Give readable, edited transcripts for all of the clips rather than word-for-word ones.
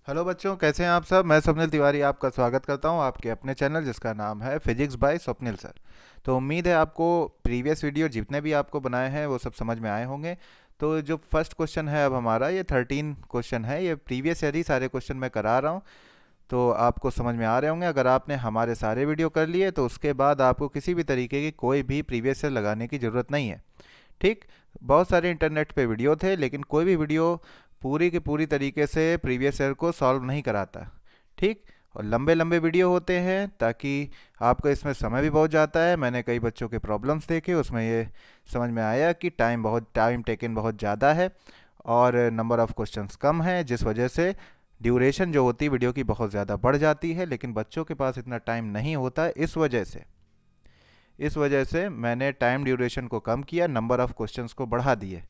Hello बच्चों, कैसे हैं आप सब। मैं स्वप्निल तिवारी आपका स्वागत करता हूं आपके अपने चैनल जिसका नाम है फिजिक्स बाय स्वप्निल सर। तो उम्मीद है आपको प्रीवियस वीडियो जितने भी आपको बनाए हैं वो सब समझ में आए होंगे। तो जो फर्स्ट क्वेश्चन है अब हमारा, ये 13 क्वेश्चन है, ये प्रीवियस ईयर ही सारे क्वेश्चन मैं करा रहा हूँ। तो आपको समझ में आ रहे होंगे। अगर आपने हमारे सारे वीडियो कर लिए तो उसके बाद आपको किसी भी तरीके की कोई भी प्रीवियस ईयर लगाने की ज़रूरत नहीं है। ठीक। बहुत सारे इंटरनेट पे वीडियो थे लेकिन कोई भी वीडियो पूरी की पूरी तरीके से प्रीवियस ईयर को सॉल्व नहीं कराता। ठीक। और लंबे लंबे वीडियो होते हैं ताकि आपका इसमें समय भी बहुत जाता है। मैंने कई बच्चों के प्रॉब्लम्स देखे, उसमें ये समझ में आया कि टाइम टेकन बहुत ज़्यादा है और नंबर ऑफ़ क्वेश्चंस कम है, जिस वजह से ड्यूरेशन जो होती है वीडियो की बहुत ज़्यादा बढ़ जाती है। लेकिन बच्चों के पास इतना टाइम नहीं होता, इस वजह से मैंने टाइम ड्यूरेशन को कम किया, नंबर ऑफ़ क्वेश्चंस को बढ़ा दिए,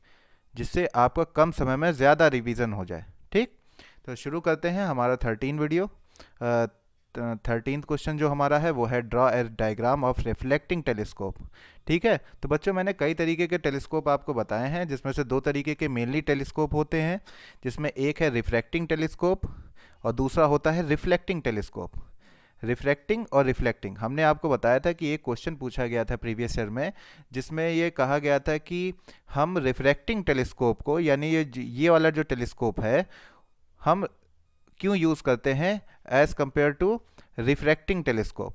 जिससे आपका कम समय में ज़्यादा रिवीजन हो जाए। ठीक। तो शुरू करते हैं हमारा 13th क्वेश्चन जो हमारा है वो है draw a diagram of reflecting telescope. ठीक है। तो बच्चों, मैंने कई तरीके के टेलीस्कोप आपको बताए हैं, जिसमें से दो तरीके के मेनली टेलीस्कोप होते हैं, जिसमें एक है रिफ्रैक्टिंग टेलीस्कोप और दूसरा होता है रिफ्लेक्टिंग टेलीस्कोप। रिफ्रैक्टिंग और रिफ्लेक्टिंग, हमने आपको बताया था कि एक क्वेश्चन पूछा गया था प्रीवियस ईयर में, जिसमें ये कहा गया था कि हम रिफ्रैक्टिंग टेलीस्कोप को, यानी ये वाला जो टेलीस्कोप है, हम क्यों यूज़ करते हैं as compare to refracting telescope.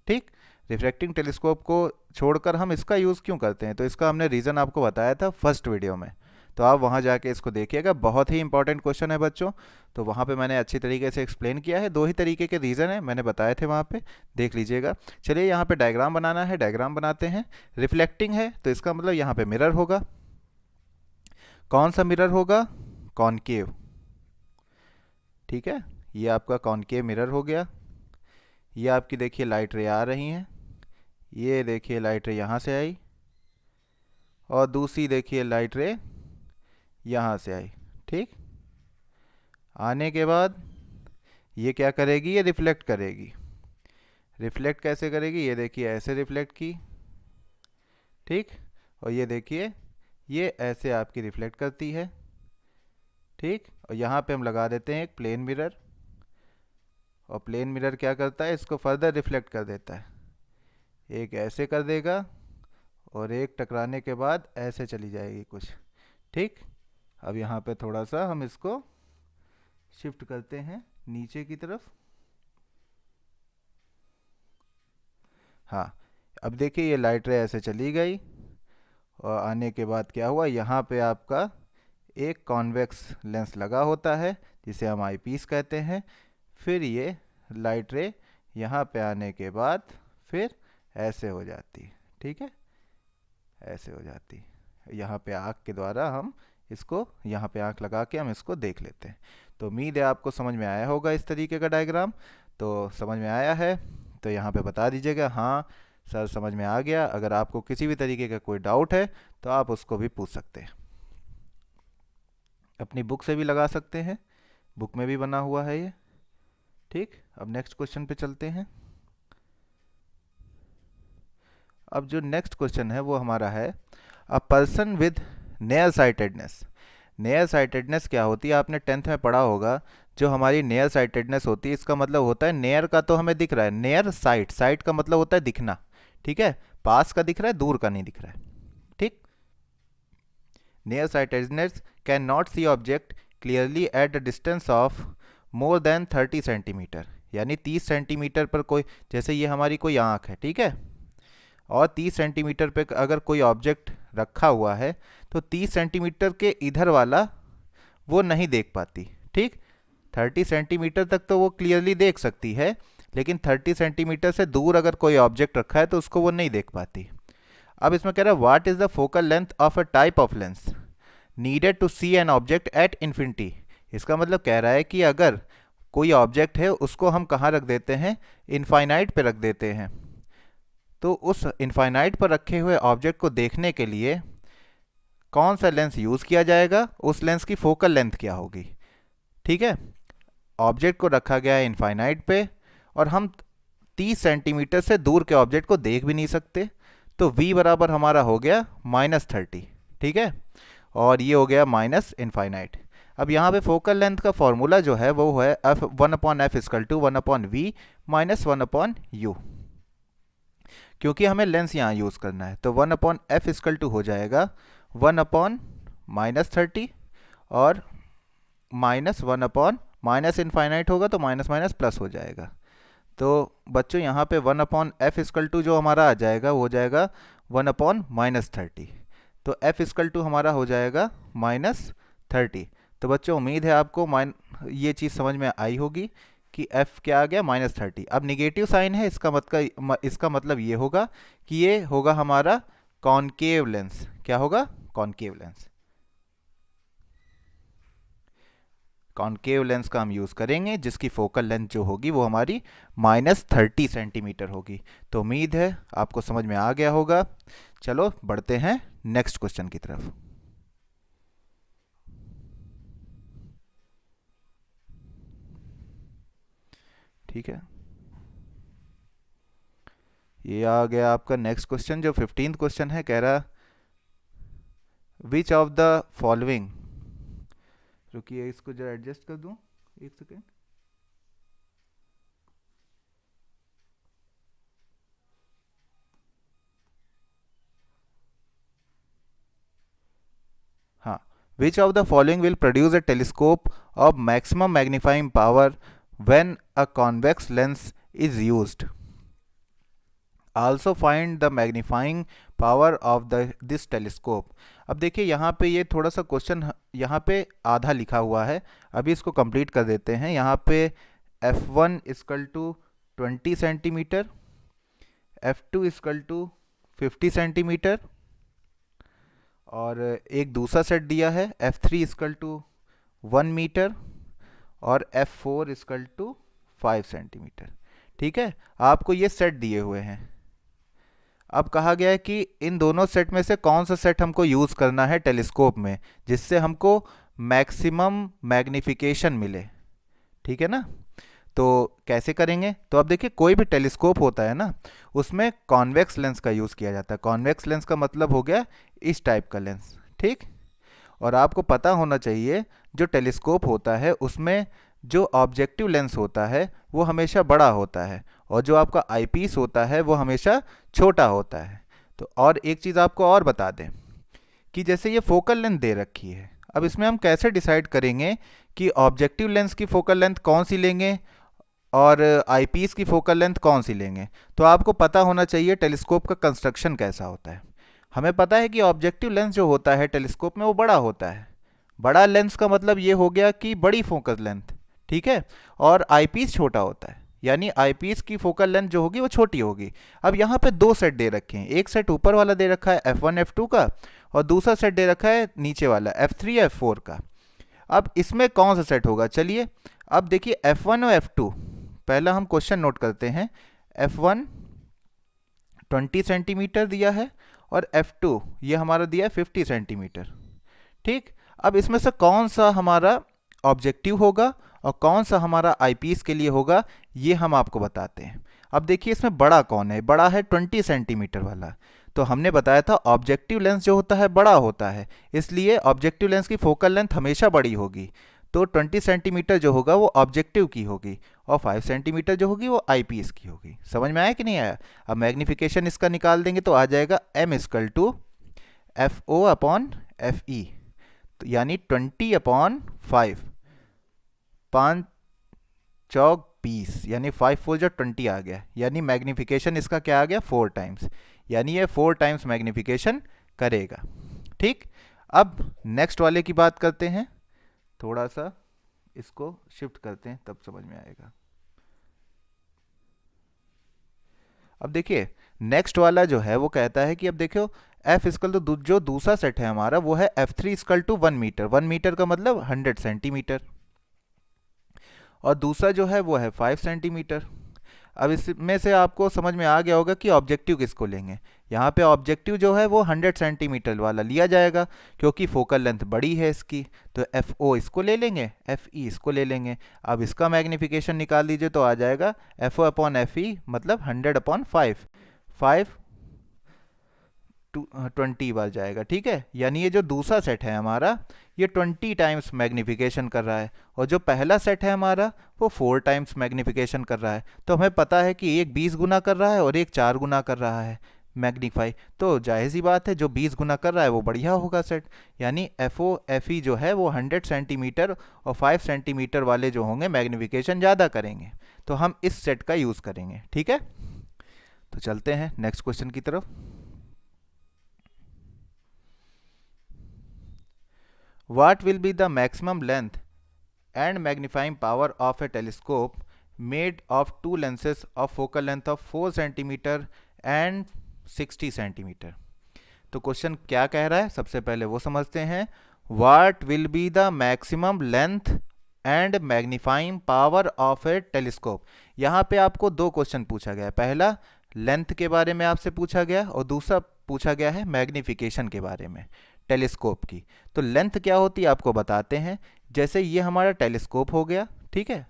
ठीक। रिफ्रैक्टिंग टेलीस्कोप को छोड़कर हम इसका यूज़ क्यों करते हैं, तो इसका हमने रीज़न आपको बताया था फर्स्ट वीडियो में। तो आप वहाँ जाके इसको देखिएगा, बहुत ही इंपॉर्टेंट क्वेश्चन है बच्चों। तो वहाँ पे मैंने अच्छी तरीके से एक्सप्लेन किया है, दो ही तरीके के रीज़न है मैंने बताए थे वहाँ पे, देख लीजिएगा। चलिए, यहाँ पे डायग्राम बनाना है, डायग्राम बनाते हैं। रिफ्लेक्टिंग है तो इसका मतलब यहाँ पे मिरर होगा। कौन सा मिरर होगा? कॉनकेव। ठीक है। ये आपका कॉनकेव मिरर हो गया। ये आपकी देखिए लाइट रे आ रही हैं, ये देखिए लाइट रे यहाँ से आई और दूसरी देखिए लाइट रे यहाँ से आई। ठीक। आने के बाद ये क्या करेगी? ये रिफ्लेक्ट करेगी। रिफ्लेक्ट कैसे करेगी? ये देखिए ऐसे रिफ्लेक्ट की। ठीक। और ये देखिए ये ऐसे आपकी रिफ्लेक्ट करती है। ठीक। और यहाँ पे हम लगा देते हैं एक प्लेन मिरर, और प्लेन मिरर क्या करता है? इसको फर्दर रिफ्लेक्ट कर देता है। एक ऐसे कर देगा और एक टकराने के बाद ऐसे चली जाएगी कुछ। ठीक। अब यहाँ पे थोड़ा सा हम इसको शिफ्ट करते हैं नीचे की तरफ। हाँ। अब देखिए ये लाइट रे ऐसे चली गई और आने के बाद क्या हुआ? यहाँ पे आपका एक कॉन्वेक्स लेंस लगा होता है जिसे हम आईपीस कहते हैं। फिर ये लाइट रे यहाँ पे आने के बाद फिर ऐसे हो जाती है। ठीक है, ऐसे हो जाती है। यहाँ पे आँख के द्वारा हम इसको, यहाँ पे आँख लगा के हम इसको देख लेते हैं। तो उम्मीद है आपको समझ में आया होगा इस तरीके का डायग्राम। तो समझ में आया है तो यहाँ पे बता दीजिएगा हाँ सर समझ में आ गया। अगर आपको किसी भी तरीके का कोई डाउट है तो आप उसको भी पूछ सकते हैं, अपनी बुक से भी लगा सकते हैं, बुक में भी बना हुआ है ये। ठीक। अब नेक्स्ट क्वेश्चन पे चलते हैं। अब जो नेक्स्ट क्वेश्चन है वो हमारा है a person with near sightedness. Near sightedness क्या होती है? आपने 10th में पढ़ा होगा। जो हमारी नेयर साइटेडनेस होती है, इसका मतलब होता है नेयर का तो हमें दिख रहा है, नेयर साइट, साइट का मतलब होता है दिखना। ठीक है, पास का दिख रहा है, दूर का नहीं दिख रहा है। ठीक। Near sightedness can not see object clearly at the distance of more than 30 centimetre. यानी 30 सेंटीमीटर पर कोई, जैसे ये हमारी कोई आँख है, ठीक है, और 30 सेंटीमीटर पे अगर कोई ऑब्जेक्ट रखा हुआ है तो 30 सेंटीमीटर के इधर वाला वो नहीं देख पाती। ठीक। 30 सेंटीमीटर तक तो वो क्लियरली देख सकती है, लेकिन 30 सेंटीमीटर से दूर अगर कोई ऑब्जेक्ट रखा है तो उसको वो नहीं देख पाती। अब इसमें कह रहा है what is the focal length of a type of lens needed to see an object at infinity. इसका मतलब कह रहा है कि अगर कोई ऑब्जेक्ट है उसको हम कहाँ रख देते हैं? इनफाइनाइट पे रख देते हैं। तो उस इनफाइनाइट पर रखे हुए ऑब्जेक्ट को देखने के लिए कौन सा लेंस यूज़ किया जाएगा, उस लेंस की फोकल लेंथ क्या होगी। ठीक है, ऑब्जेक्ट को रखा गया है इनफाइनाइट पे और हम 30 सेंटीमीटर से दूर के ऑब्जेक्ट को देख भी नहीं सकते। तो v बराबर हमारा हो गया -30। ठीक है, और ये हो गया माइनस इनफाइनाइट। अब यहाँ पे फोकल लेंथ का फॉर्मूला जो है वो है F 1/f equal to 1/v minus 1/u, क्योंकि हमें लेंस यहाँ यूज़ करना है। तो 1/f इक्वल टू हो जाएगा 1/-30 और माइनस 1/ माइनस इनफाइनाइट होगा तो माइनस माइनस प्लस हो जाएगा। तो बच्चों यहाँ पे 1/f इक्वल टू जो हमारा आ जाएगा वो हो जाएगा 1/-30। तो f इक्वल टू हमारा हो जाएगा -30। तो बच्चों उम्मीद है आपको ये चीज़ समझ में आई होगी कि f क्या आ गया -30। अब निगेटिव साइन है, इसका मतलब ये होगा कि ये होगा हमारा कॉनकेव लेंस। क्या होगा? Concave lens. कॉनकेव लेंस का हम यूज़ करेंगे जिसकी फोकल लेंथ जो होगी वो हमारी -30 सेंटीमीटर होगी। तो उम्मीद है आपको समझ में आ गया होगा। चलो बढ़ते हैं नेक्स्ट क्वेश्चन की तरफ। ठीक है, ये आ गया आपका नेक्स्ट क्वेश्चन जो 15th क्वेश्चन है। कह रहा विच ऑफ द फॉलोइंग, रुकिए इसको जरा एडजस्ट कर दूं, एक सेकेंड। हाँ, which of the following will produce a telescope of maximum magnifying power when a convex lens is used. Also find the magnifying power of this telescope. अब देखिए यहाँ पे ये थोड़ा सा क्वेश्चन यहाँ पे आधा लिखा हुआ है, अभी इसको कंप्लीट कर देते हैं। यहाँ पे f1 equal to 20 centimeter, f2 equal to 50 centimeter, और एक दूसरा सेट दिया है f3 इक्वल टू 1 मीटर और f4 इक्वल टू 5 सेंटीमीटर। ठीक है, आपको ये सेट दिए हुए हैं। अब कहा गया है कि इन दोनों सेट में से कौन सा सेट हमको यूज़ करना है टेलीस्कोप में जिससे हमको मैक्सिमम मैग्निफिकेशन मिले। ठीक है ना, तो कैसे करेंगे? तो अब देखिए कोई भी टेलीस्कोप होता है ना उसमें कॉन्वेक्स लेंस का यूज़ किया जाता है। कॉन्वेक्स लेंस का मतलब हो गया इस टाइप का लेंस। ठीक, और आपको पता होना चाहिए जो टेलीस्कोप होता है उसमें जो ऑब्जेक्टिव लेंस होता है वो हमेशा बड़ा होता है और जो आपका आईपीस होता है वो हमेशा छोटा होता है। तो और एक चीज़ आपको और बता दें कि जैसे ये फोकल लेंथ दे रखी है, अब इसमें हम कैसे डिसाइड करेंगे कि ऑब्जेक्टिव लेंस की फोकल लेंथ कौन सी लेंगे और आईपीस की फोकल लेंथ कौन सी लेंगे? तो आपको पता होना चाहिए टेलीस्कोप का कंस्ट्रक्शन कैसा होता है। हमें पता है कि ऑब्जेक्टिव लेंस जो होता है टेलीस्कोप में वो बड़ा होता है। बड़ा लेंस का मतलब ये हो गया कि बड़ी फोकस लेंथ। ठीक है, और आईपीस छोटा होता है, यानी आईपीस की फोकल लेंथ जो होगी वो छोटी होगी। अब यहाँ पे दो सेट दे रखे हैं, एक सेट ऊपर वाला दे रखा है f1 f2 का और दूसरा सेट दे रखा है नीचे वाला f3 f4 का। अब इसमें कौन सा सेट होगा? चलिए अब देखिए f1 और f2, पहला हम क्वेश्चन नोट करते हैं। f1 20 सेंटीमीटर दिया है और f2 ये हमारा दिया है 50 सेंटीमीटर। ठीक, अब इसमें से कौन सा हमारा ऑब्जेक्टिव होगा और कौन सा हमारा आईपीस के लिए होगा ये हम आपको बताते हैं। अब देखिए इसमें बड़ा कौन है? बड़ा है 20 सेंटीमीटर वाला। तो हमने बताया था ऑब्जेक्टिव लेंस जो होता है बड़ा होता है, इसलिए ऑब्जेक्टिव लेंस की फोकल लेंथ हमेशा बड़ी होगी। तो 20 सेंटीमीटर जो होगा वो ऑब्जेक्टिव की होगी और 5 सेंटीमीटर जो होगी वो आईपीएस की होगी। समझ में आया कि नहीं आया? अब मैग्नीफिकेशन इसका निकाल देंगे तो आ जाएगा m equal to F O upon F E, तो यानी 20/5, 5 चौक 20, यानी 5 4 जो 20 आ गया, यानी मैग्नीफिकेशन इसका क्या आ गया? 4 टाइम्स, यानी ये 4 टाइम्स मैग्नीफिकेशन करेगा। ठीक, अब नेक्स्ट वाले की बात करते हैं। थोड़ा सा इसको शिफ्ट करते हैं तब समझ में आएगा। अब देखिए नेक्स्ट वाला जो है वो कहता है कि अब देखो f इक्वल टू जो दूसरा सेट है हमारा वो है f3 equal to 1 metre. 1 metre का मतलब 100 सेंटीमीटर और दूसरा जो है वो है 5 सेंटीमीटर। अब इसमें से आपको समझ में आ गया होगा कि ऑब्जेक्टिव किसको लेंगे। यहाँ पे ऑब्जेक्टिव जो है वो 100 सेंटीमीटर वाला लिया जाएगा क्योंकि फोकल लेंथ बड़ी है इसकी। तो एफ ओ इसको ले लेंगे, एफ ई इसको ले लेंगे। अब इसका मैग्नीफिकेशन निकाल दीजिए तो आ जाएगा F O upon F E मतलब 100/5, 5 20 बार जाएगा, ठीक है। यानी ये जो दूसरा सेट है हमारा, ये 20 टाइम्स मैग्निफिकेशन कर रहा है, और जो पहला सेट है हमारा वो 4 टाइम्स मैग्निफिकेशन कर रहा है। तो हमें पता है कि एक 20 गुना कर रहा है और एक 4 गुना कर रहा है मैग्नीफाई, तो जाहिर सी बात है जो 20 गुना कर रहा है वो बढ़िया होगा सेट। यानी FOFE जो है वो 100 सेंटीमीटर और 5 सेंटीमीटर वाले जो होंगे मैग्निफिकेशन ज़्यादा करेंगे, तो हम इस सेट का यूज़ करेंगे, ठीक है। तो चलते हैं नेक्स्ट क्वेश्चन की तरफ। What will be the maximum length and magnifying power of a telescope made of two lenses of focal length of 4 cm and 60 cm? तो क्वेश्चन क्या कह रहा है, सबसे पहले वो समझते हैं। What will be the maximum length and magnifying power of a telescope? यहाँ पे आपको दो क्वेश्चन पूछा गया है। पहला लेंथ के बारे में आपसे पूछा गया और दूसरा पूछा गया है मैग्निफिकेशन के बारे में टेलीस्कोप की। तो लेंथ क्या होती है आपको बताते हैं। जैसे ये हमारा टेलीस्कोप हो गया, ठीक है,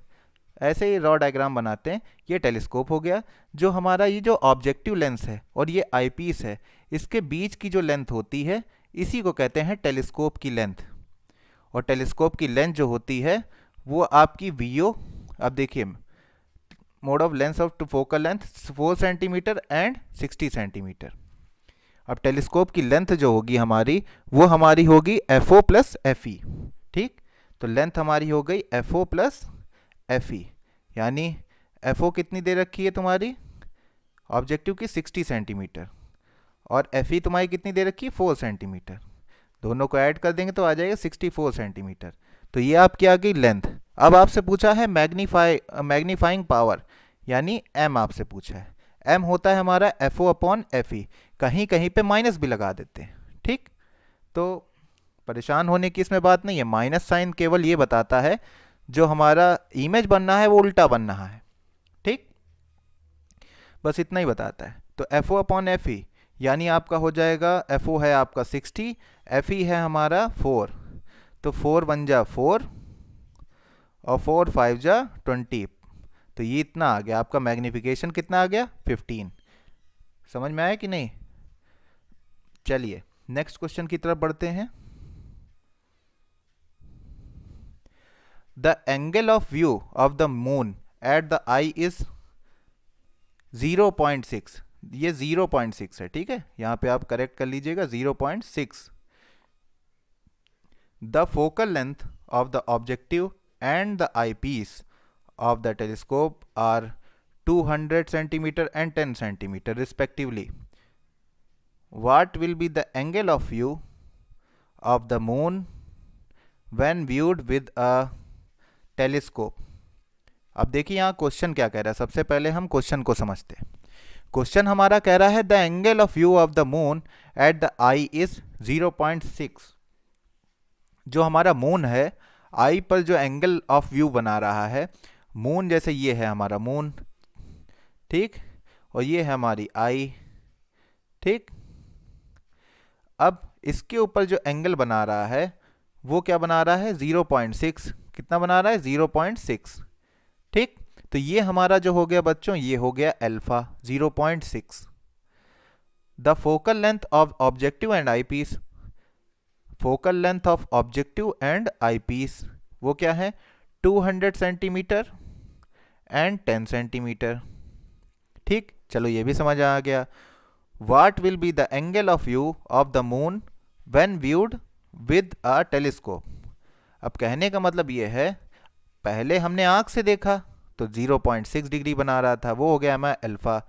ऐसे ही रॉ डायग्राम बनाते हैं। ये टेलीस्कोप हो गया, जो हमारा ये जो ऑब्जेक्टिव लेंस है और ये आईपीस है, इसके बीच की जो लेंथ होती है इसी को कहते हैं टेलीस्कोप की लेंथ। और टेलीस्कोप की लेंथ जो होती है वो आपकी VO, अब देखिए mode of lens of two focal length 4 centimeter and 60 centimeter. अब टेलीस्कोप की लेंथ जो होगी हमारी वो हमारी होगी FO प्लस FE, ठीक। तो लेंथ हमारी हो गई FO प्लस FE, यानी FO कितनी दे रखी है तुम्हारी ऑब्जेक्टिव की 60 सेंटीमीटर और FE तुम्हारी कितनी दे रखी है 4 सेंटीमीटर। दोनों को ऐड कर देंगे तो आ जाएगा 64 सेंटीमीटर। तो ये आपकी आ गई लेंथ। अब आपसे पूछा है मैग्नीफाइंग पावर, यानी M आपसे पूछा है। M होता है हमारा FO अपॉन FE, कहीं कहीं पे माइनस भी लगा देते हैं, ठीक। तो परेशान होने की इसमें बात नहीं है, माइनस साइन केवल ये बताता है जो हमारा इमेज बनना है वो उल्टा बन रहा है, ठीक, बस इतना ही बताता है। तो FO अपॉन FE यानी आपका हो जाएगा, FO है आपका 60, FE है हमारा 4, तो 4 1 जा 4 और 4 5 जा 20, तो ये इतना आ गया आपका मैग्निफिकेशन। कितना आ गया 15। समझ में आया कि नहीं। चलिए नेक्स्ट क्वेश्चन की तरफ बढ़ते हैं। The angle of view of the moon at the I is 0.6। ये 0.6 है, ठीक है, यहां पे आप करेक्ट कर लीजिएगा 0.6। The focal length of the objective and the eyepiece of the telescope are 200 centimeter and 10 centimeter respectively. What will be the angle of view of the moon when viewed with a telescope? अब देखिए यहाँ question क्या कह रहा है। सबसे पहले हम क्वेश्चन को समझते हैं। क्वेश्चन हमारा कह रहा है the angle of view of the moon at the I is 0.6। जो हमारा मून है, आई पर जो एंगल ऑफ व्यू बना रहा है, मून जैसे ये है हमारा मून, ठीक, और ये है हमारी आई, ठीक। अब इसके ऊपर जो एंगल बना रहा है वो क्या बना रहा है 0.6। कितना बना रहा है 0.6, ठीक। तो ये हमारा जो हो गया बच्चों, ये हो गया alpha 0.6। The focal length of objective and eyepiece, focal length of objective and eyepiece वो क्या है 200 सेंटीमीटर एंड 10 सेंटीमीटर, ठीक। चलो ये भी समझ आ गया। What will be the angle of view of the moon when viewed with a telescope. अब कहने का मतलब ये है, पहले हमने आंख से देखा तो 0.6 डिग्री बना रहा था, वो हो गया हमारा अल्फा।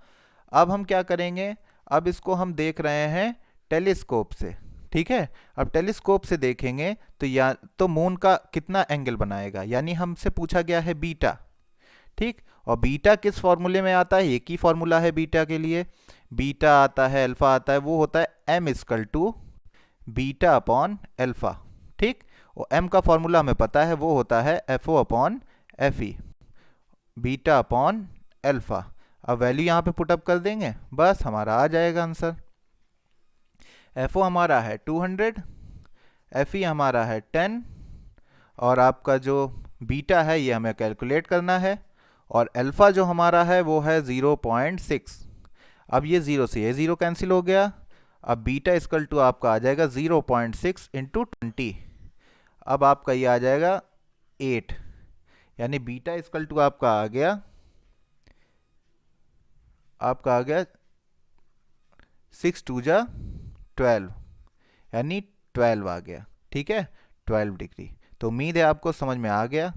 अब हम क्या करेंगे, अब इसको हम देख रहे हैं टेलीस्कोप से, ठीक है। अब टेलीस्कोप से देखेंगे तो या तो मून का कितना एंगल बनाएगा, यानी हमसे पूछा गया है बीटा, ठीक। और बीटा किस फॉर्मूले में आता है, एक ही फॉर्मूला है बीटा के लिए, बीटा आता है अल्फा आता है, वो होता है M = बीटा अपॉन अल्फा, ठीक। और M का फॉर्मूला हमें पता है, वो होता है FO upon FE, beta upon alpha. अब वैल्यू यहाँ पे पुटअप कर देंगे, बस हमारा आ जाएगा आंसर। FO हमारा है 200, FE हमारा है 10, और आपका जो बीटा है ये हमें कैलकुलेट करना है, और अल्फा जो हमारा है वो है 0.6। अब ये 0 से ये 0 कैंसिल हो गया, अब बीटा इक्वल टू आपका आ जाएगा 0.6 इंटू 20। अब आपका ये आ जाएगा 8, यानी बीटा इक्वल टू आपका आ गया 6 टू जा 12, यानी 12 आ गया। ठीक है, 12 डिग्री। तो उम्मीद है आपको समझ में आ गया।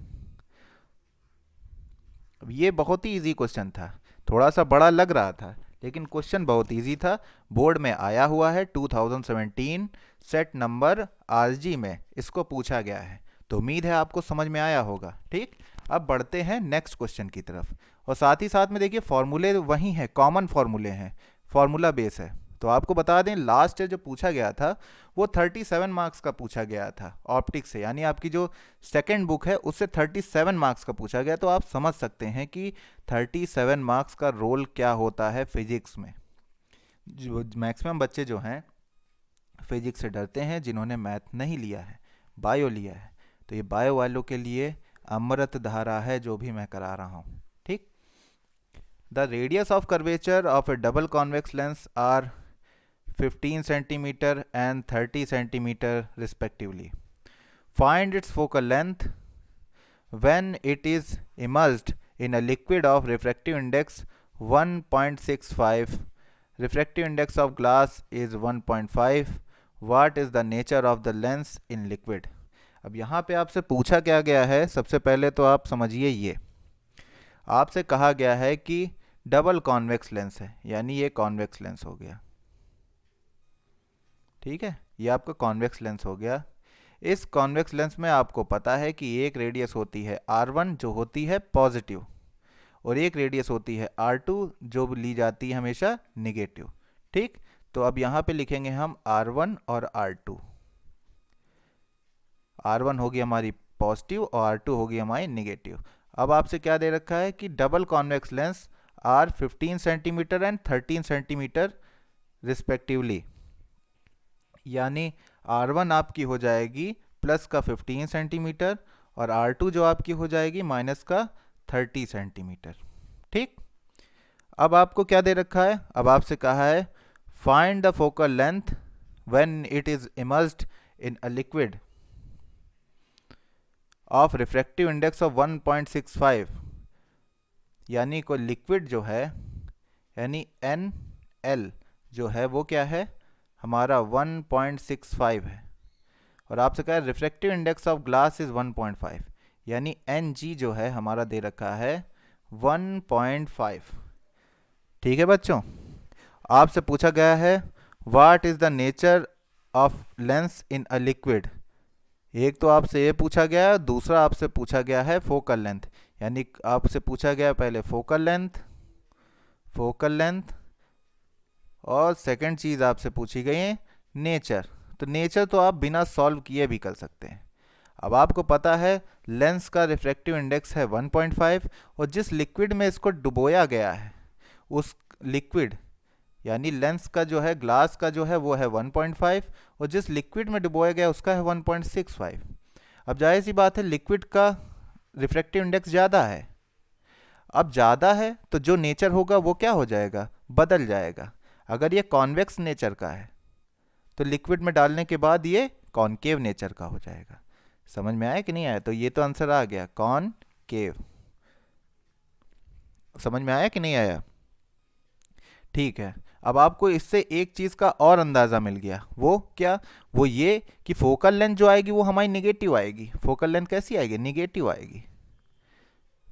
अब ये बहुत ही इजी क्वेश्चन था, थोड़ा सा बड़ा लग रहा था लेकिन क्वेश्चन बहुत इजी था। बोर्ड में आया हुआ है 2017 सेट नंबर आरजी में इसको पूछा गया है, तो उम्मीद है आपको समझ में आया होगा। ठीक, अब बढ़ते हैं नेक्स्ट क्वेश्चन की तरफ। और साथ ही साथ में देखिए फॉर्मूले वही हैं, कॉमन फॉर्मूले हैं, फॉर्मूला बेस है। तो आपको बता दें लास्ट ईयर जो पूछा गया था वो 37 मार्क्स का पूछा गया था ऑप्टिक्स से, यानी आपकी जो सेकंड बुक है उससे 37 मार्क्स का पूछा गया। तो आप समझ सकते हैं कि 37 मार्क्स का रोल क्या होता है फिजिक्स में। जो मैक्सिमम बच्चे जो हैं फिजिक्स से डरते हैं, जिन्होंने मैथ नहीं लिया है, बायो लिया है, तो ये बायो वालों के लिए अमृत धारा है जो भी मैं करा रहा हूँ। ठीक, the radius of curvature of a double convex lens are 15 centimeter and 30 centimeter respectively. Find its focal length when it is immersed in a liquid of refractive index 1.65. Refractive index of glass is 1.5. What is the nature of the lens in liquid? अब यहाँ पे आपसे पूछा क्या गया है, सबसे पहले तो आप समझिए, ये आपसे कहा गया है कि डबल कॉन्वेक्स लेंस है, यानी ये कॉन्वेक्स लेंस हो गया। ठीक है, ये आपका कॉन्वेक्स लेंस हो गया। इस कॉन्वेक्स लेंस में आपको पता है कि एक रेडियस होती है R1 जो होती है पॉजिटिव, और एक रेडियस होती है R2 जो ली जाती है हमेशा निगेटिव। ठीक, तो अब यहाँ पे लिखेंगे हम R1 और R2। R1 होगी हमारी पॉजिटिव और R2 होगी हमारी निगेटिव। अब आपसे क्या दे रखा है कि double convex lens are 15 centimeter and 13 centimeter respectively, यानी R1 आपकी हो जाएगी प्लस का 15 सेंटीमीटर और R2 जो आपकी हो जाएगी माइनस का 30 सेंटीमीटर। ठीक, अब आपको क्या दे रखा है, अब आपसे कहा है find the focal length when it is immersed in a liquid of refractive index of 1.65, यानी कोई लिक्विड जो है, यानी NL जो है वो क्या है हमारा 1.65 है, और आपसे कहा है refractive index of glass is 1.5, यानी Ng जो है हमारा दे रखा है 1.5। ठीक है बच्चों, आपसे पूछा गया है what is the nature of lens in a liquid. एक तो आपसे ये पूछा गया है, दूसरा आपसे पूछा गया है फोकल लेंथ, यानी आपसे पूछा गया पहले फोकल लेंथ, और सेकंड चीज़ आपसे पूछी गई है नेचर। तो नेचर तो आप बिना सॉल्व किए भी कर सकते हैं। अब आपको पता है लेंस का रिफ्रैक्टिव इंडेक्स है 1.5, और जिस लिक्विड में इसको डुबोया गया है उस लिक्विड, यानी लेंस का जो है ग्लास का जो है वो है 1.5, और जिस लिक्विड में डुबोया गया उसका है 1.65। अब जाहिर सी बात है लिक्विड का रिफ्रैक्टिव इंडेक्स ज़्यादा है। अब ज़्यादा है तो जो नेचर होगा वो क्या हो जाएगा, बदल जाएगा। अगर ये कॉन्वेक्स नेचर का है तो लिक्विड में डालने के बाद ये कॉनकेव नेचर का हो जाएगा। समझ में आया कि नहीं आया? तो ये तो आंसर आ गया कॉनकेव। समझ में आया कि नहीं आया? ठीक है, अब आपको इससे एक चीज़ का और अंदाज़ा मिल गया। वो क्या? वो ये कि फोकल लेंथ जो आएगी वो हमारी निगेटिव आएगी। फोकल लेंथ कैसी आएगी? निगेटिव आएगी।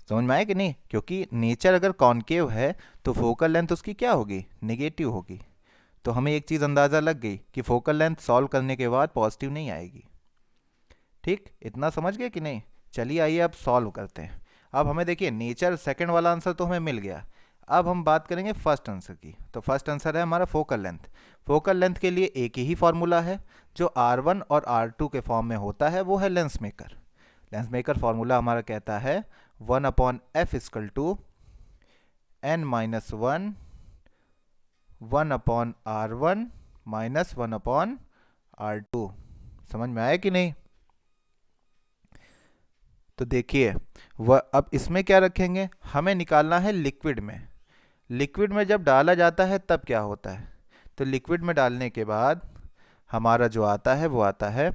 समझ में आया कि नहीं? क्योंकि नेचर अगर कॉनकेव है तो फोकल लेंथ उसकी क्या होगी? निगेटिव होगी। तो हमें एक चीज़ अंदाज़ा लग गई कि फोकल लेंथ सॉल्व करने के बाद पॉजिटिव नहीं आएगी। ठीक, इतना समझ गए कि नहीं? चलिए आइए अब सॉल्व करते हैं। अब हमें देखिए नेचर सेकंड वाला आंसर तो हमें मिल गया। अब हम बात करेंगे फर्स्ट आंसर की। तो फर्स्ट आंसर है हमारा फोकल लेंथ। फोकल लेंथ के लिए एक ही फॉर्मूला है जो R1 और R2 के फॉर्म में होता है, वो है lens maker. Lens maker formula हमारा कहता है 1/f = n-1 1/R1 - 1/R2। समझ में आया कि नहीं? तो देखिए वह अब इसमें क्या रखेंगे, हमें निकालना है लिक्विड में। लिक्विड में जब डाला जाता है तब क्या होता है? तो लिक्विड में डालने के बाद हमारा जो आता है वो आता है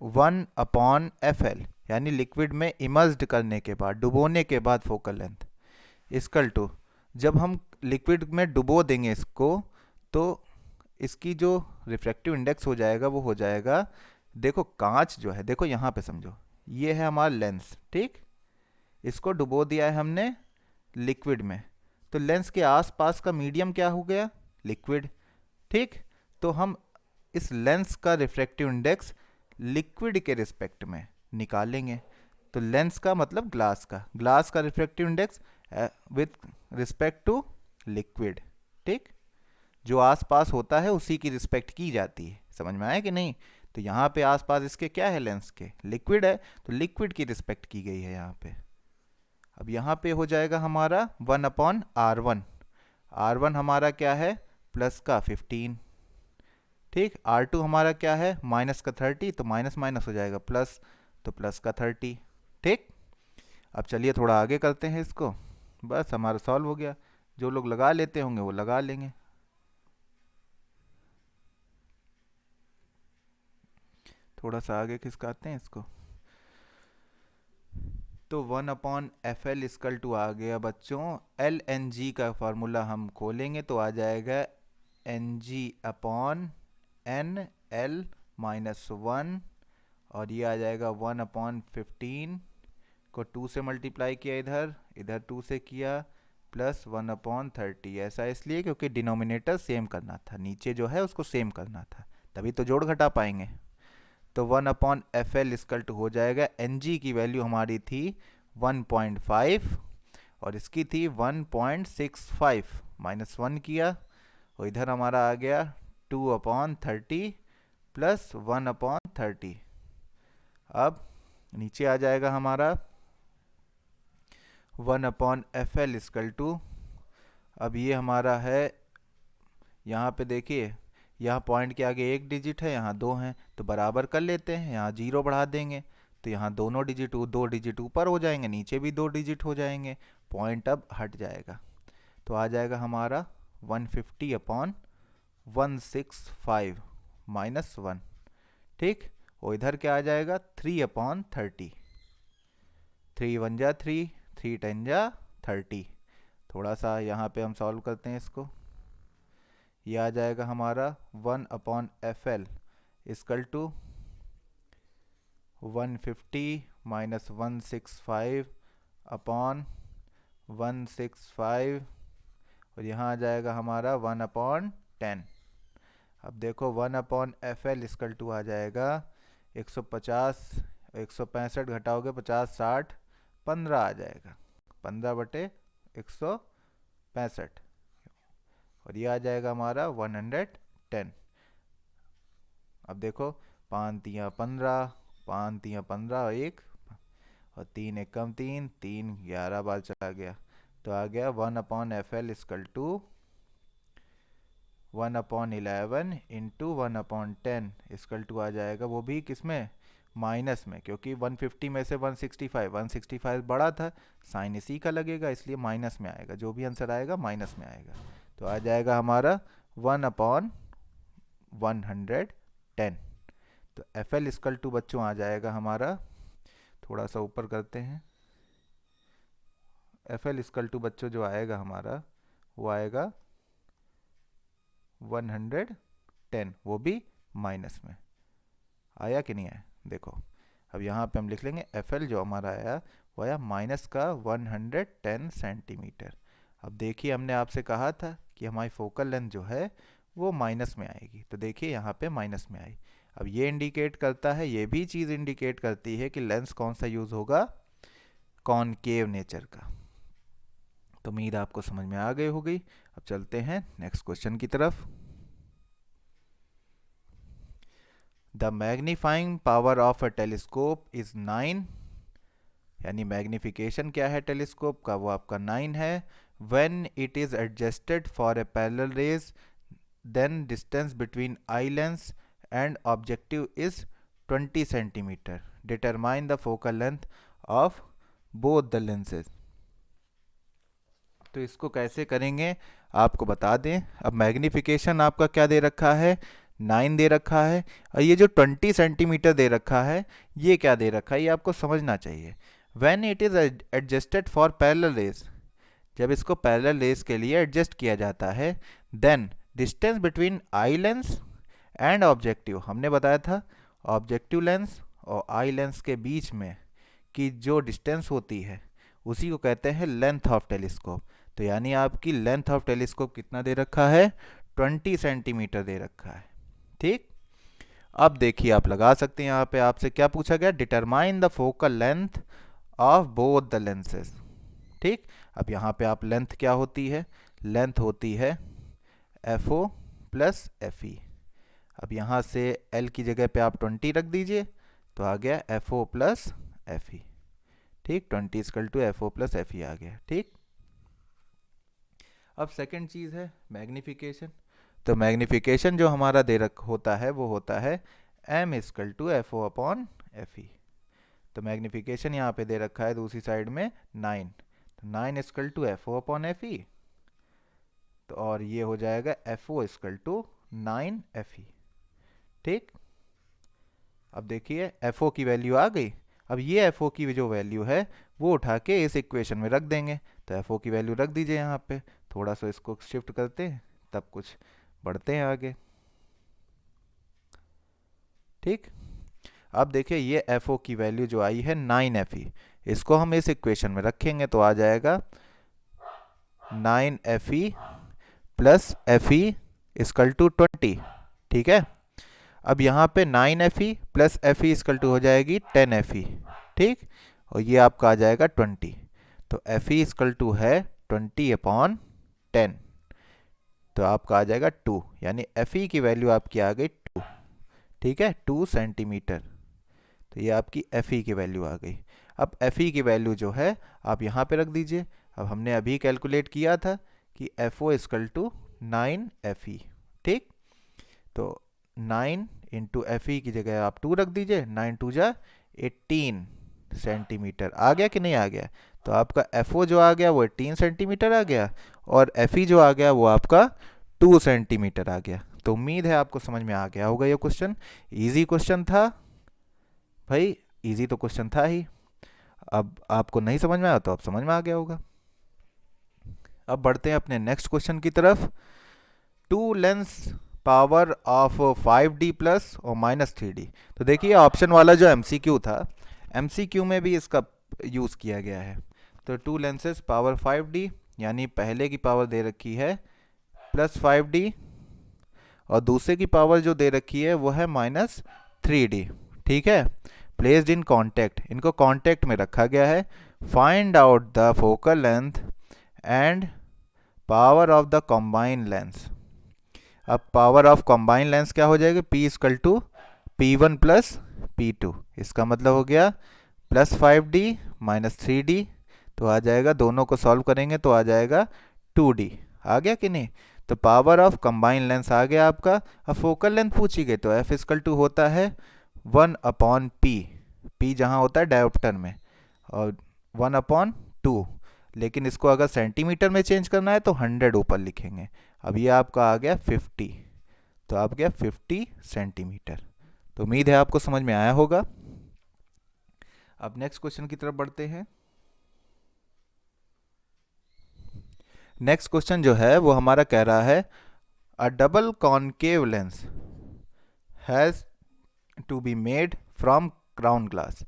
1/FL, यानी लिक्विड में इमर्स्ड करने के बाद, डुबोने के बाद फोकल लेंथ इक्वल टू, जब हम लिक्विड में डुबो देंगे इसको तो इसकी जो रिफ्रैक्टिव इंडेक्स हो जाएगा वो हो जाएगा, देखो कांच जो है, देखो यहाँ पे समझो, ये है हमारा लेंस, ठीक, इसको डुबो दिया है हमने लिक्विड में, तो लेंस के आसपास का मीडियम क्या हो गया, लिक्विड, ठीक। तो हम इस लेंस का रिफ्रैक्टिव इंडेक्स लिक्विड के रिस्पेक्ट में निकालेंगे। तो लेंस का मतलब ग्लास का refractive index with respect to liquid, ठीक, जो आसपास होता है उसी की रिस्पेक्ट की जाती है। समझ में आया कि नहीं? तो यहाँ पे आसपास इसके क्या है, लेंस के लिक्विड है, तो लिक्विड की रिस्पेक्ट की गई है यहाँ पे। अब यहाँ पे हो जाएगा हमारा 1/R1। R1 हमारा क्या है, प्लस का 15, ठीक। R2 हमारा क्या है, माइनस का 30, तो माइनस माइनस हो जाएगा प्लस, तो प्लस का 30, ठीक। अब चलिए थोड़ा आगे करते हैं इसको, बस हमारा सॉल्व हो गया। जो लोग लगा लेते होंगे वो लगा लेंगे। थोड़ा सा आगे खिसकाते हैं इसको। तो 1/FL इक्वल टू आ गया बच्चों, LNG का फार्मूला हम खोलेंगे तो आ जाएगा Ng/NL-1, और ये आ जाएगा 1/15 को 2 से मल्टीप्लाई किया, इधर इधर 2 से किया, प्लस 1/30। ऐसा इसलिए क्योंकि डिनोमिनेटर सेम करना था, नीचे जो है उसको सेम करना था, तभी तो जोड़ घटा पाएंगे। तो 1/FL इक्वल टू हो जाएगा, Ng की वैल्यू हमारी थी 1.5 और इसकी थी 1.65, माइनस 1 किया, और इधर हमारा आ गया 2/30 प्लस 1/30। अब नीचे आ जाएगा हमारा 1/FL इक्वल टू, अब ये हमारा है, यहाँ पे देखिए, यहाँ पॉइंट के आगे एक डिजिट है, यहाँ दो हैं, तो बराबर कर लेते हैं, यहाँ जीरो बढ़ा देंगे, तो यहाँ दोनों डिजिट, दो डिजिट ऊपर हो जाएंगे, नीचे भी दो डिजिट हो जाएंगे, पॉइंट अब हट जाएगा, तो आ जाएगा हमारा 150/165 माइनस 1, ठीक। और इधर क्या आ जाएगा 3/30, 3 1 जा 3, 3 10 जा 30। थोड़ा सा यहाँ पे हम सॉल्व करते हैं इसको, ये आ जाएगा हमारा 1/FL equal to 150 minus 165 upon 165, और यहाँ आ जाएगा हमारा 1/10। अब देखो 1/FL इक्वल टू आ जाएगा 150, 165 घटाओगे 50 60, 15 आ जाएगा, 15/165, और ये आ जाएगा हमारा 110। अब देखो 5 3 15, 5 3 15 और 1, और 3 1 कम 3, 3 11 बार चला गया, तो आ गया 1/FL equal to 1/11 into 1/10 equal to आ जाएगा, वो भी किस में, माइनस में, क्योंकि 150 में से 165 बड़ा था, साइन इसी का लगेगा, इसलिए माइनस में आएगा, जो भी आंसर आएगा माइनस में आएगा, तो आ जाएगा हमारा 1/110। तो FL इक्वल टू बच्चों आ जाएगा हमारा, थोड़ा सा ऊपर करते हैं, FL इक्वल टू बच्चों जो आएगा हमारा वो आएगा 110, वो भी माइनस में। आया कि नहीं आया, देखो अब यहाँ पे हम लिख लेंगे FL जो हमारा आया वो आया माइनस का 110 सेंटीमीटर। अब देखिए हमने आपसे कहा था कि हमारी फोकल लेंथ जो है वो माइनस में आएगी, तो देखिए यहाँ पे माइनस में आई। अब ये इंडिकेट करता है, ये भी चीज़ इंडिकेट करती है कि लेंस कौन सा यूज़ होगा, कॉनकेव नेचर का। तो उम्मीद आपको समझ में आ गई होगी। अब चलते हैं नेक्स्ट क्वेश्चन की तरफ। The magnifying power of a telescope is 9, यानी मैग्निफिकेशन क्या है टेलीस्कोप का, वो आपका 9 है। When it is adjusted for a parallel rays, then distance between eye lens and objective is 20 centimeter. Determine the focal length of both the lenses. तो इसको कैसे करेंगे आपको बता दें। अब मैग्नीफिकेशन आपका क्या दे रखा है, 9 दे रखा है, और ये जो 20 सेंटीमीटर दे रखा है ये क्या दे रखा है, ये आपको समझना चाहिए। When it is adjusted for parallel raise, जब इसको पैरेलल रेज के लिए एडजस्ट किया जाता है, then distance between eye lens and objective, हमने बताया था ऑब्जेक्टिव लेंस और आई लेंस के बीच में की जो डिस्टेंस होती है उसी को कहते हैं लेंथ ऑफ टेलीस्कोप। तो यानी आपकी लेंथ ऑफ टेलीस्कोप कितना दे रखा है, 20 सेंटीमीटर दे रखा है। ठीक, अब देखिए आप लगा सकते हैं, यहाँ पे आपसे क्या पूछा गया, determine the focal length of both the lenses. ठीक, अब यहाँ पे आप लेंथ क्या होती है, लेंथ होती है FO प्लस FE। अब यहाँ से L की जगह पे आप 20 रख दीजिए तो आ गया FO प्लस FE। ठीक, 20 equal to FO plus FE आ गया। ठीक, अब सेकंड चीज़ है मैग्नीफिकेशन। तो मैग्नीफिकेशन जो हमारा दे रख होता है वो होता है M equal to FO upon FE। तो मैग्नीफिकेशन यहाँ पे दे रखा है दूसरी साइड में 9, तो 9 equal to FO upon FE, तो और ये हो जाएगा FO इक्वल टू 9 FE। ठीक, अब देखिए FO की वैल्यू आ गई। अब ये FO की जो वैल्यू है वो उठा के इस इक्वेशन में रख देंगे। तो FO की वैल्यू रख दीजिए यहाँ पे, थोड़ा सा इसको शिफ्ट करते हैं तब कुछ बढ़ते हैं आगे। ठीक, अब देखिए ये FO की वैल्यू जो आई है 9 FE, इसको हम इस इक्वेशन में रखेंगे तो आ जाएगा 9 FE plus FE equal to 20। ठीक है, अब यहाँ पे 9 FE plus FE equal to हो जाएगी 10 FE। ठीक, और ये आपका आ जाएगा 20, तो FE इक्वल टू है 20 अपॉन 10, तो आपका आ जाएगा 2, यानी FE की वैल्यू आपकी आ गई 2। ठीक है, 2 सेंटीमीटर, तो ये आपकी FE की वैल्यू आ गई। अब FE की वैल्यू जो है आप यहाँ पे रख दीजिए। अब हमने अभी कैलकुलेट किया था कि FO इक्वल टू 9 FE। ठीक, तो 9 इंटू FE की जगह आप 2 रख दीजिए, 9 2 जा 18 सेंटीमीटर। आ गया कि नहीं आ गया, तो आपका FO जो आ गया वो 18 सेंटीमीटर आ गया और FE जो आ गया वो आपका 2 सेंटीमीटर आ गया। तो उम्मीद है आपको समझ में आ गया होगा ये क्वेश्चन। इजी क्वेश्चन था भाई, इजी तो क्वेश्चन था ही। अब आपको नहीं समझ में आया तो अब समझ में आ गया होगा। अब बढ़ते हैं अपने नेक्स्ट क्वेश्चन की तरफ। Two lens power of 5D plus और -3D। तो देखिए ऑप्शन वाला जो MCQ था, MCQ में भी इसका यूज़ किया गया है। तो टू लेंसेज पावर 5D, यानी पहले की पावर दे रखी है +5D और दूसरे की पावर जो दे रखी है वो है -3D। ठीक है, प्लेस्ड इन कॉन्टैक्ट, इनको कॉन्टैक्ट में रखा गया है। Find out the focal length and power of the combine lens. अब पावर ऑफ कॉम्बाइन लेंस क्या हो जाएगी, P equal to P1 plus P2। इसका मतलब हो गया +5D -3D, तो आ जाएगा, दोनों को सॉल्व करेंगे तो आ जाएगा 2D। आ गया कि नहीं, तो पावर ऑफ कंबाइन लेंस आ गया आपका। अब फोकल लेंथ पूछी गई तो F इक्वल टू होता है 1 अपॉन P जहाँ होता है डायोप्टर में, और 1/2, लेकिन इसको अगर सेंटीमीटर में चेंज करना है तो 100 ऊपर लिखेंगे। अब ये आपका आ गया 50, तो आप गया 50 सेंटीमीटर। तो उम्मीद है आपको समझ में आया होगा। अब नेक्स्ट क्वेश्चन की तरफ बढ़ते हैं। नेक्स्ट क्वेश्चन जो है वो हमारा कह रहा है a double concave lens has to be made from crown glass.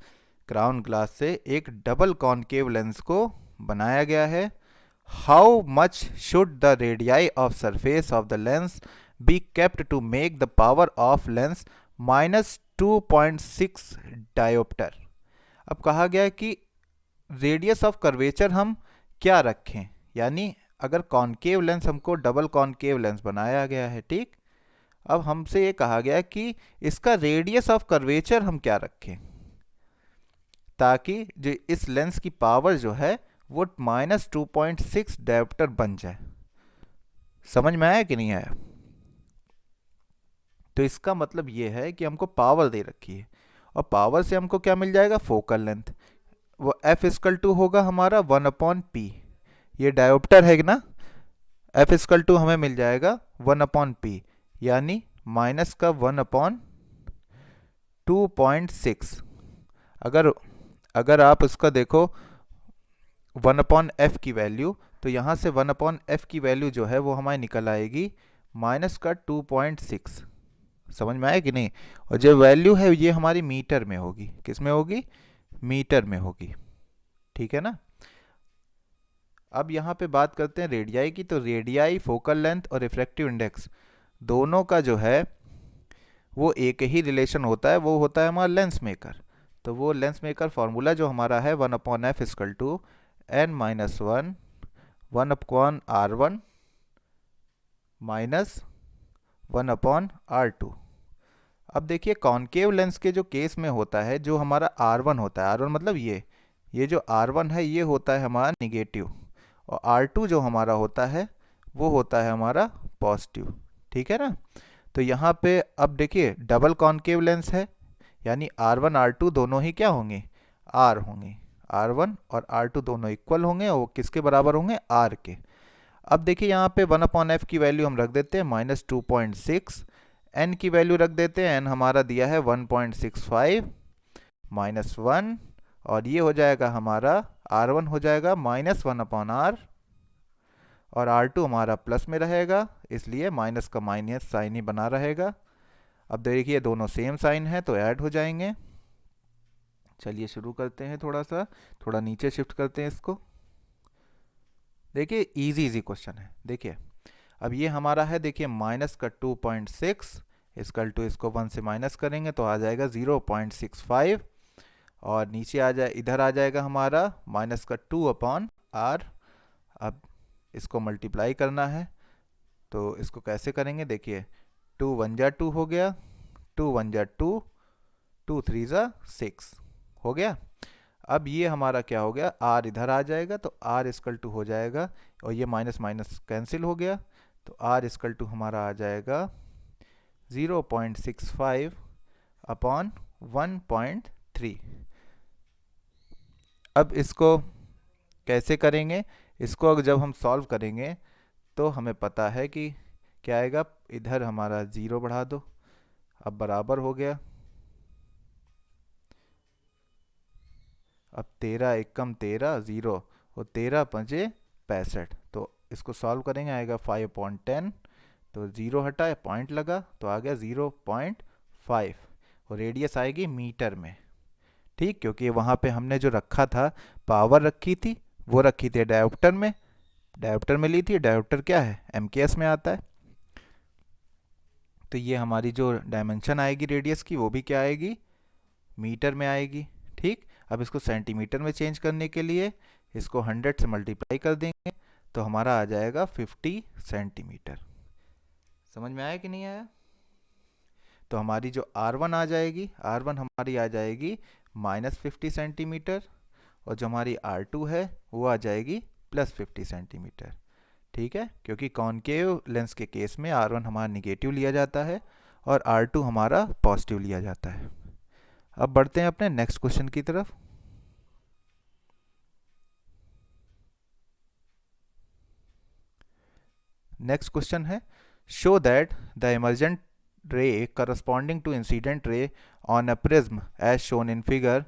Crown glass से एक डबल कॉनकेव लेंस को बनाया गया है। How much should the radii of surface of the lens be kept to make the power of lens -2.6 dioptre. अब कहा गया है कि रेडियस ऑफ कर्वेचर हम क्या रखें, यानी अगर कॉनकेव लेंस, हमको डबल कॉनकेव लेंस बनाया गया है। ठीक, अब हमसे ये कहा गया कि इसका रेडियस ऑफ कर्वेचर हम क्या रखें ताकि जो इस लेंस की पावर जो है वो -2.6 डायोप्टर बन जाए। समझ में आया कि नहीं आया? तो इसका मतलब ये है कि हमको पावर दे रखी है और पावर से हमको क्या मिल जाएगा, फोकल लेंथ। वो F इक्वल टू होगा हमारा 1/P, ये डायोप्टर है ना, एफ इक्वल टू हमें मिल जाएगा 1/p, यानी माइनस का 1/2.6। अगर अगर आप इसका देखो 1/f की वैल्यू, तो यहाँ से 1/f की वैल्यू जो है वो हमारी निकल आएगी माइनस का 2.6। समझ में आया कि नहीं? और जो वैल्यू है ये हमारी मीटर में होगी। किस में होगी? मीटर में होगी। ठीक है ना। अब यहाँ पे बात करते हैं रेडियाई की। तो रेडियाई, फोकल लेंथ और रिफ्रैक्टिव इंडेक्स दोनों का जो है वो एक ही रिलेशन होता है, वो होता है हमारा लेंस मेकर। तो वो लेंस मेकर फॉर्मूला जो हमारा है 1/f equal to n-1 1/r1 minus 1/r2। अब देखिए कॉनकेव लेंस के जो केस में होता है, जो हमारा R1 होता है, R1 मतलब ये जो R1 है ये होता है हमारा निगेटिव, और R2 जो हमारा होता है वो होता है हमारा पॉजिटिव। ठीक है ना। तो यहाँ पे अब देखिए डबल कॉनकेव लेंस है, यानी R1 R2 दोनों ही क्या होंगे? R होंगे। R1 और R2 दोनों इक्वल होंगे, और वो किसके बराबर होंगे? R के। अब देखिए यहाँ पे 1/f की वैल्यू हम रख देते हैं -2.6, n की वैल्यू रख देते हैं, n हमारा दिया है 1.65 -1, और ये हो जाएगा हमारा R1 हो जाएगा -1/r, और R2 हमारा प्लस में रहेगा, इसलिए माइनस का माइनस साइन ही बना रहेगा। अब देखिए दोनों सेम साइन है तो ऐड हो जाएंगे। चलिए शुरू करते हैं, थोड़ा नीचे शिफ्ट करते हैं इसको। देखिए इजी क्वेश्चन है। देखिए अब ये हमारा है, देखिए माइनस का 2.6 इक्वल टू, इसको 1 से माइनस करेंगे तो आ जाएगा 0.65, और नीचे आ जाए, इधर आ जाएगा हमारा माइनस का 2/r। अब इसको मल्टीप्लाई करना है, तो इसको कैसे करेंगे? देखिए 2 1 जा 2 हो गया, 2 1 जा 2, 2 3 जा 6 हो गया। अब ये हमारा क्या हो गया? r इधर आ जाएगा, तो r इक्वल टू हो जाएगा, और ये माइनस माइनस कैंसिल हो गया, तो r इक्वल टू हमारा आ जाएगा 0.65/1.3। अब इसको कैसे करेंगे? इसको अगर जब हम सॉल्व करेंगे तो हमें पता है कि क्या आएगा, इधर हमारा 0 बढ़ा दो, अब बराबर हो गया। अब 13 एकम 13 0, और 13 पंजे 65, तो इसको सॉल्व करेंगे आएगा 5/10, तो 0 हटा, पॉइंट लगा तो आ गया 0.5, और रेडियस आएगी मीटर में। ठीक, क्योंकि वहाँ पे हमने जो रखा था, पावर रखी थी, वो रखी थी डायोप्टर में, ली थी। डायोप्टर क्या है? MKS में आता है। तो ये हमारी जो डायमेंशन आएगी रेडियस की, वो भी क्या आएगी? मीटर में आएगी। ठीक, अब इसको सेंटीमीटर में चेंज करने के लिए इसको 100 से मल्टीप्लाई कर देंगे, तो हमारा आ जाएगा 50 सेंटीमीटर। समझ में आया कि नहीं आया? तो हमारी जो R1 आ जाएगी, R1 हमारी आ जाएगी -50 सेंटीमीटर, और जो हमारी R2 है वो आ जाएगी +50 सेंटीमीटर। ठीक है, क्योंकि कॉनकेव लेंस के केस में R1 हमारा निगेटिव लिया जाता है और R2 हमारा पॉजिटिव लिया जाता है। अब बढ़ते हैं अपने नेक्स्ट क्वेश्चन की तरफ। नेक्स्ट क्वेश्चन है, शो दैट द इमर्जेंट रे corresponding to incident ray on a prism as shown in figure,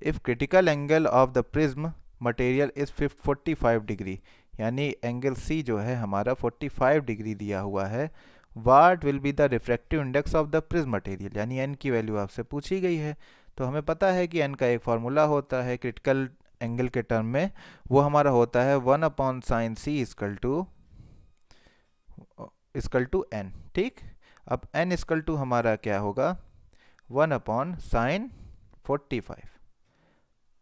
if critical angle of the prism material is 45 degree, यानी एंगल C जो है हमारा 45 डिग्री दिया हुआ है, what will be the refractive index of the prism material, यानी n की value आपसे पूछी गई है। तो हमें पता है कि n का एक फार्मूला होता है क्रिटिकल एंगल के टर्म में, वो हमारा होता है 1/sin C equal to n। ठीक, अब n इक्वल टू हमारा क्या होगा? 1/sin 45।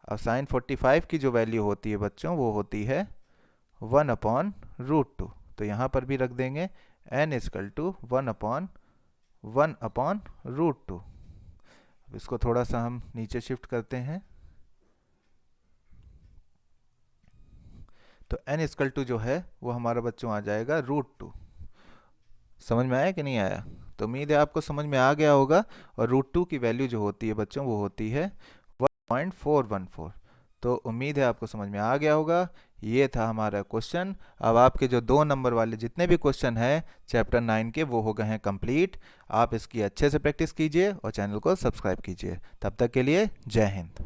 अब sin 45 की जो वैल्यू होती है बच्चों, वो होती है 1/√2। तो यहाँ पर भी रख देंगे n इक्वल टू 1/√2। अब इसको थोड़ा सा हम नीचे शिफ्ट करते हैं, तो n इक्वल टू जो है वो हमारा बच्चों आ जाएगा √2। समझ में आया कि नहीं आया? तो उम्मीद है आपको समझ में आ गया होगा। और √2 की वैल्यू जो होती है बच्चों, वो होती है 1.414। तो उम्मीद है आपको समझ में आ गया होगा। ये था हमारा क्वेश्चन। अब आपके जो 2 नंबर वाले जितने भी क्वेश्चन हैं चैप्टर 9 के वो हो गए हैं कंप्लीट। आप इसकी अच्छे से प्रैक्टिस कीजिए और चैनल को सब्सक्राइब कीजिए। तब तक के लिए जय हिंद।